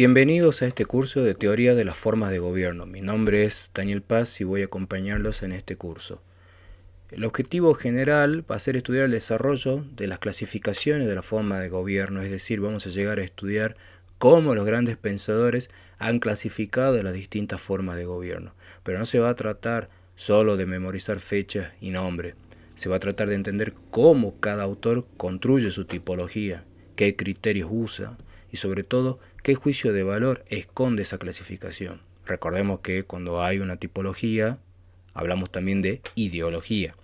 Bienvenidos a este curso de Teoría de las Formas de Gobierno. Mi nombre es Daniel Paz y voy a acompañarlos en este curso. El objetivo general va a ser estudiar el desarrollo de las clasificaciones de la forma de gobierno, es decir, vamos a llegar a estudiar cómo los grandes pensadores han clasificado las distintas formas de gobierno. Pero no se va a tratar solo de memorizar fechas y nombres, se va a tratar de entender cómo cada autor construye su tipología, qué criterios usa y sobre todo qué juicio de valor esconde esa clasificación. Recordemos que cuando hay una tipología hablamos también de ideología.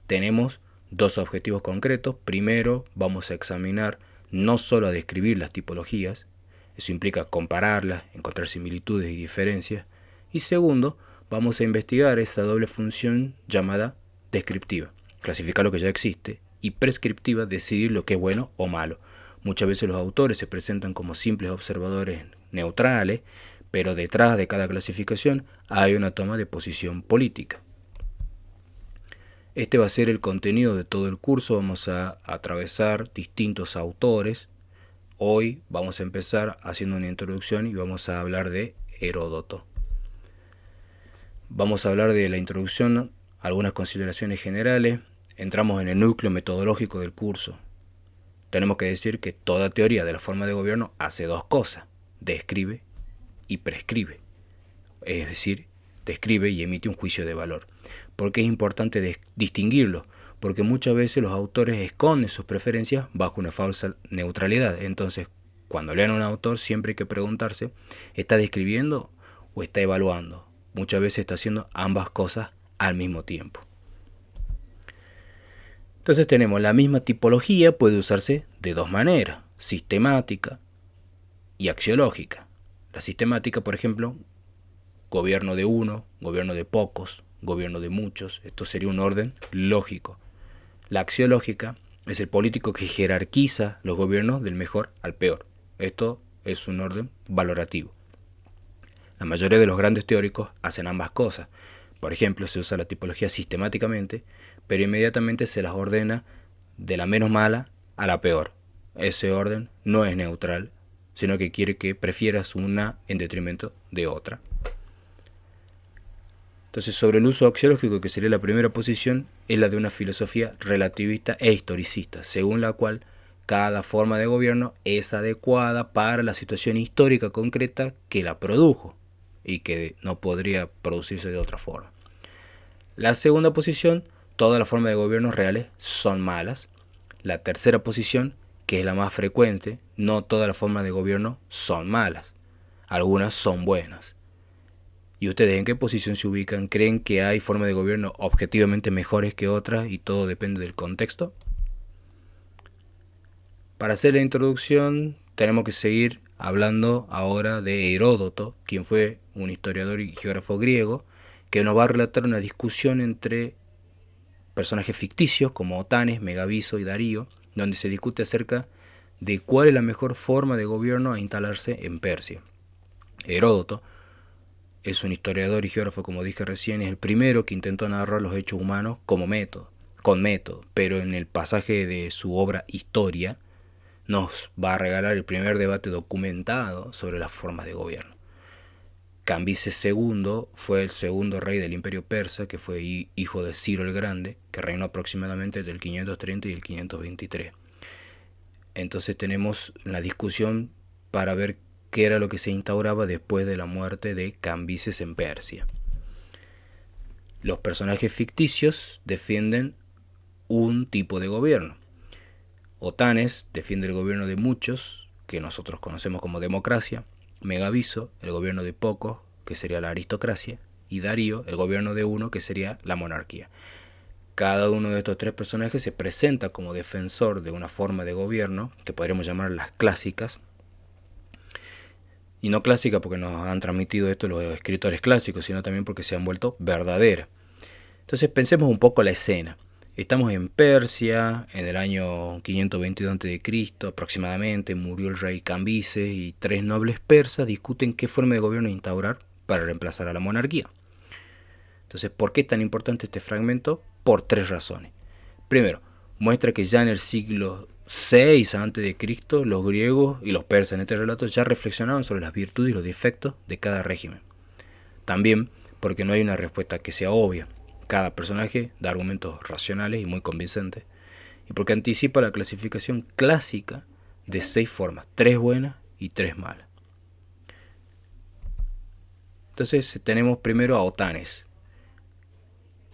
Tenemos dos objetivos concretos. Primero, vamos a examinar no solo a describir las tipologías, eso implica compararlas, encontrar similitudes y diferencias. Y segundo, vamos a investigar esa doble función llamada descriptiva, clasificar lo que ya existe, y prescriptiva, decidir lo que es bueno o malo. Muchas veces los autores se presentan como simples observadores neutrales, pero detrás de cada clasificación hay una toma de posición política. Este va a ser el contenido de todo el curso. Vamos a atravesar distintos autores. Hoy vamos a empezar haciendo una introducción y vamos a hablar de Heródoto. Vamos a hablar de la introducción, algunas consideraciones generales. Entramos en el núcleo metodológico del curso. Tenemos que decir que toda teoría de la forma de gobierno hace dos cosas: describe y prescribe. Es decir, describe y emite un juicio de valor. ¿Por qué es importante distinguirlo? Porque muchas veces los autores esconden sus preferencias bajo una falsa neutralidad. Entonces, cuando lean a un autor, siempre hay que preguntarse, ¿está describiendo o está evaluando? Muchas veces está haciendo ambas cosas al mismo tiempo. Entonces tenemos la misma tipología, puede usarse de dos maneras: sistemática y axiológica. La sistemática, por ejemplo, gobierno de uno, gobierno de pocos, gobierno de muchos. Esto sería un orden lógico. La axiológica es el político que jerarquiza los gobiernos del mejor al peor. Esto es un orden valorativo. La mayoría de los grandes teóricos hacen ambas cosas. Por ejemplo, se usa la tipología sistemáticamente, pero inmediatamente se las ordena de la menos mala a la peor. Ese orden no es neutral, sino que quiere que prefieras una en detrimento de otra. Entonces, sobre el uso axiológico, que sería la primera posición, es la de una filosofía relativista e historicista, según la cual cada forma de gobierno es adecuada para la situación histórica concreta que la produjo y que no podría producirse de otra forma. La segunda posición, todas las formas de gobierno reales son malas. La tercera posición, que es la más frecuente, no todas las formas de gobierno son malas, algunas son buenas. ¿Y ustedes en qué posición se ubican? ¿Creen que hay formas de gobierno objetivamente mejores que otras y todo depende del contexto? Para hacer la introducción tenemos que seguir hablando ahora de Heródoto, quien fue un historiador y geógrafo griego, que nos va a relatar una discusión entre personajes ficticios como Otanes, Megabizo y Darío, donde se discute acerca de cuál es la mejor forma de gobierno a instalarse en Persia. Heródoto es un historiador y geógrafo, como dije recién, es el primero que intentó narrar los hechos humanos con método, pero en el pasaje de su obra Historia nos va a regalar el primer debate documentado sobre las formas de gobierno. Cambises II fue el segundo rey del imperio persa, que fue hijo de Ciro el Grande, que reinó aproximadamente entre el 530 y el 523. Entonces tenemos la discusión para ver qué era lo que se instauraba después de la muerte de Cambises en Persia. Los personajes ficticios defienden un tipo de gobierno. Otanes defiende el gobierno de muchos, que nosotros conocemos como democracia. Megabizo, el gobierno de pocos, que sería la aristocracia. Y Darío, el gobierno de uno, que sería la monarquía. Cada uno de estos tres personajes se presenta como defensor de una forma de gobierno, que podríamos llamar las clásicas. Y no clásicas porque nos han transmitido esto los escritores clásicos, sino también porque se han vuelto verdaderas. Entonces pensemos un poco la escena. Estamos en Persia, en el año 522 a.C. aproximadamente, murió el rey Cambises y tres nobles persas discuten qué forma de gobierno instaurar para reemplazar a la monarquía. Entonces, ¿por qué es tan importante este fragmento? Por tres razones. Primero, muestra que ya en el siglo 6 a.C., los griegos y los persas en este relato ya reflexionaban sobre las virtudes y los defectos de cada régimen. También porque no hay una respuesta que sea obvia. Cada personaje da argumentos racionales y muy convincentes. Y porque anticipa la clasificación clásica de 6 formas, 3 buenas y 3 malas. Entonces tenemos primero a Otanes.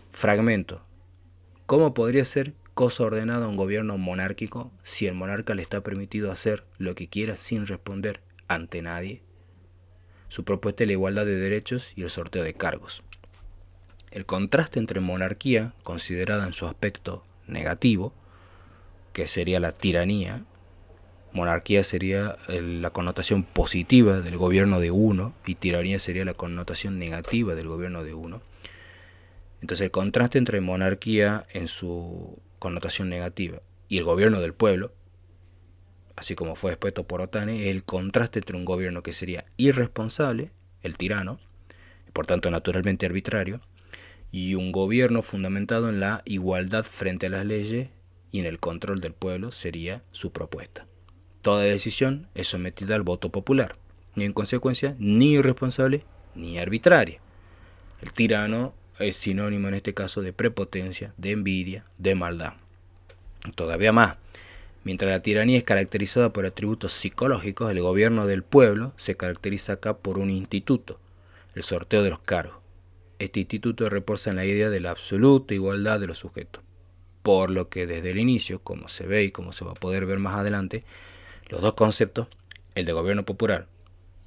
Fragmento. ¿Cómo podría ser cosa ordenada un gobierno monárquico si el monarca le está permitido hacer lo que quiera sin responder ante nadie? Su propuesta es la igualdad de derechos y el sorteo de cargos. El contraste entre monarquía, considerada en su aspecto negativo, que sería la tiranía, monarquía sería la connotación positiva del gobierno de uno y tiranía sería la connotación negativa del gobierno de uno. Entonces el contraste entre monarquía en su connotación negativa y el gobierno del pueblo, así como fue expuesto por Otanes, es el contraste entre un gobierno que sería irresponsable, el tirano, y por tanto naturalmente arbitrario, y un gobierno fundamentado en la igualdad frente a las leyes y en el control del pueblo sería su propuesta. Toda decisión es sometida al voto popular, y en consecuencia ni irresponsable ni arbitraria. El tirano es sinónimo en este caso de prepotencia, de envidia, de maldad. Todavía más, mientras la tiranía es caracterizada por atributos psicológicos, el gobierno del pueblo se caracteriza acá por un instituto, el sorteo de los cargos. Este instituto reposa en la idea de la absoluta igualdad de los sujetos, por lo que desde el inicio, como se ve y como se va a poder ver más adelante, los dos conceptos, el de gobierno popular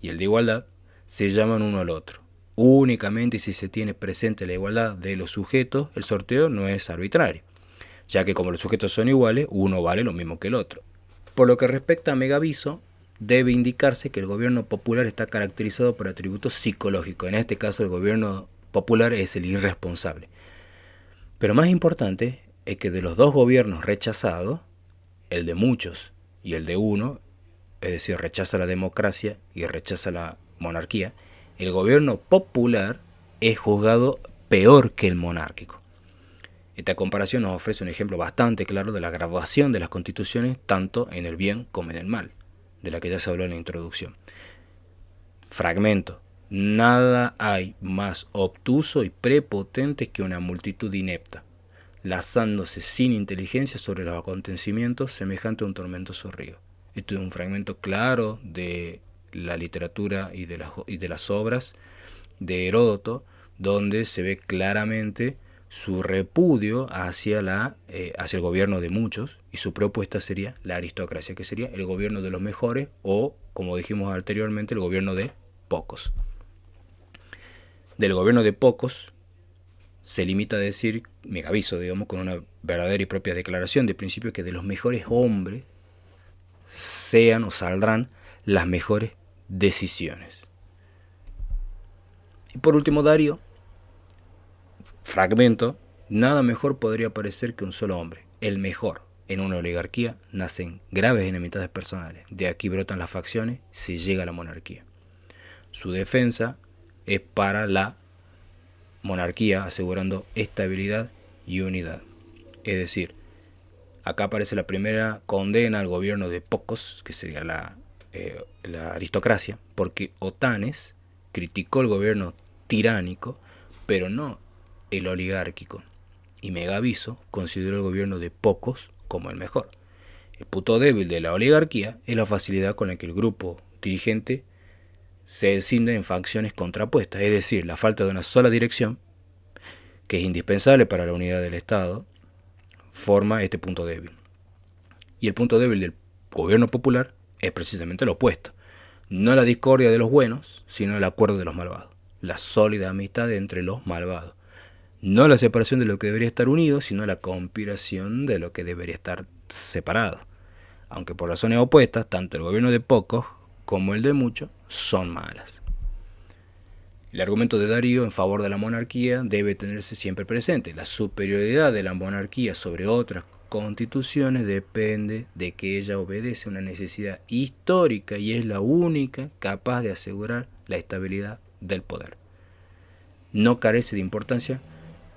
y el de igualdad, se llaman uno al otro. Únicamente si se tiene presente la igualdad de los sujetos, el sorteo no es arbitrario, ya que como los sujetos son iguales, uno vale lo mismo que el otro. Por lo que respecta a Megaviso, debe indicarse que el gobierno popular está caracterizado por atributos psicológicos. En este caso, el gobierno popular es el irresponsable. Pero más importante es que de los dos gobiernos rechazados, el de muchos y el de uno, es decir, rechaza la democracia y rechaza la monarquía, el gobierno popular es juzgado peor que el monárquico. Esta comparación nos ofrece un ejemplo bastante claro de la graduación de las constituciones tanto en el bien como en el mal, de la que ya se habló en la introducción. Fragmento. Nada hay más obtuso y prepotente que una multitud inepta, lanzándose sin inteligencia sobre los acontecimientos semejante a un tormentoso río. Esto es un fragmento claro de la literatura y de las obras de Heródoto, donde se ve claramente su repudio hacia el gobierno de muchos, y su propuesta sería la aristocracia, que sería el gobierno de los mejores o, como dijimos anteriormente, el gobierno de pocos. Del gobierno de pocos se limita a decir, Megaviso, digamos, con una verdadera y propia declaración de principio, que de los mejores hombres sean o saldrán las mejores decisiones. Y por último, Darío, fragmento. Nada mejor podría parecer que un solo hombre, el mejor. En una oligarquía nacen graves enemistades personales. De aquí brotan las facciones, se llega a la monarquía. Su defensa es para la monarquía, asegurando estabilidad y unidad. Es decir, acá aparece la primera condena al gobierno de pocos, que sería la aristocracia, porque Otanes criticó el gobierno tiránico, pero no el oligárquico. Y Megaviso consideró el gobierno de pocos como el mejor. El punto débil de la oligarquía es la facilidad con la que el grupo dirigente se escinde en facciones contrapuestas, es decir, la falta de una sola dirección, que es indispensable para la unidad del Estado, forma este punto débil. Y el punto débil del gobierno popular es precisamente lo opuesto. No la discordia de los buenos, sino el acuerdo de los malvados. La sólida amistad entre los malvados. No la separación de lo que debería estar unido, sino la conspiración de lo que debería estar separado. Aunque por razones opuestas, tanto el gobierno de pocos como el de muchos son malas. El argumento de Darío en favor de la monarquía debe tenerse siempre presente. La superioridad de la monarquía sobre otras constituciones depende de que ella obedece a una necesidad histórica y es la única capaz de asegurar la estabilidad del poder. No carece de importancia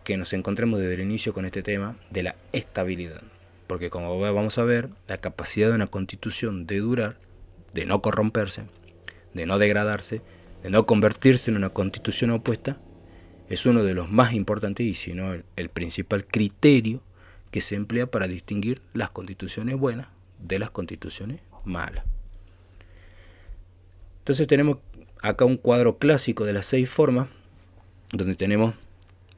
que nos encontremos desde el inicio con este tema de la estabilidad. porque como vamos a ver, la capacidad de una constitución de durar, de no corromperse, de no degradarse, de no convertirse en una constitución opuesta, es uno de los más importantes y si no el principal criterio que se emplea para distinguir las constituciones buenas de las constituciones malas. Entonces tenemos acá un cuadro clásico de las 6 formas, donde tenemos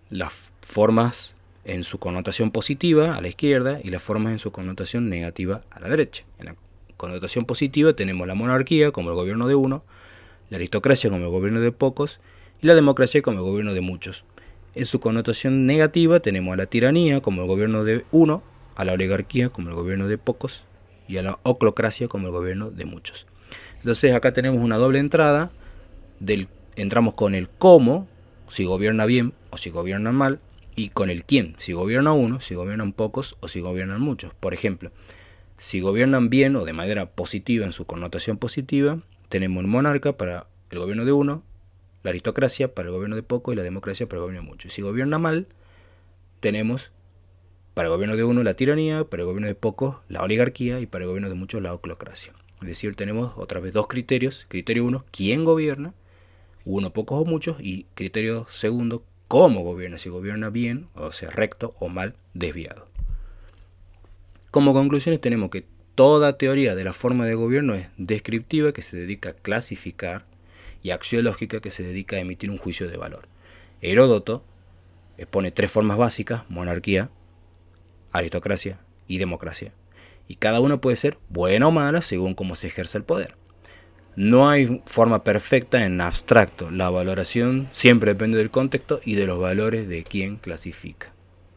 las formas en su connotación positiva a la izquierda y las formas en su connotación negativa a la derecha. En la connotación positiva tenemos la monarquía como el gobierno de uno, la aristocracia como el gobierno de pocos y la democracia como el gobierno de muchos. En su connotación negativa tenemos a la tiranía como el gobierno de uno, a la oligarquía como el gobierno de pocos y a la oclocracia como el gobierno de muchos. Entonces acá tenemos una doble entrada, entramos con el cómo, si gobierna bien o si gobierna mal, y con el quién, si gobierna uno, si gobiernan pocos o si gobiernan muchos. Por ejemplo, si gobiernan bien o de manera positiva en su connotación positiva, tenemos el monarca para el gobierno de uno, la aristocracia para el gobierno de pocos y la democracia para el gobierno de muchos. Si gobierna mal, tenemos para el gobierno de uno la tiranía, para el gobierno de pocos la oligarquía y para el gobierno de muchos la oclocracia. Es decir, tenemos otra vez dos criterios. Criterio 1, ¿quién gobierna? Uno, pocos o muchos. Y criterio segundo, ¿cómo gobierna? Si gobierna bien, o sea, recto o mal, desviado. Como conclusiones tenemos que toda teoría de la forma de gobierno es descriptiva, que se dedica a clasificar, y axiológica, que se dedica a emitir un juicio de valor. Heródoto expone 3 formas básicas: monarquía, aristocracia y democracia. Y cada una puede ser buena o mala según cómo se ejerce el poder. No hay forma perfecta en abstracto. La valoración siempre depende del contexto y de los valores de quien clasifica.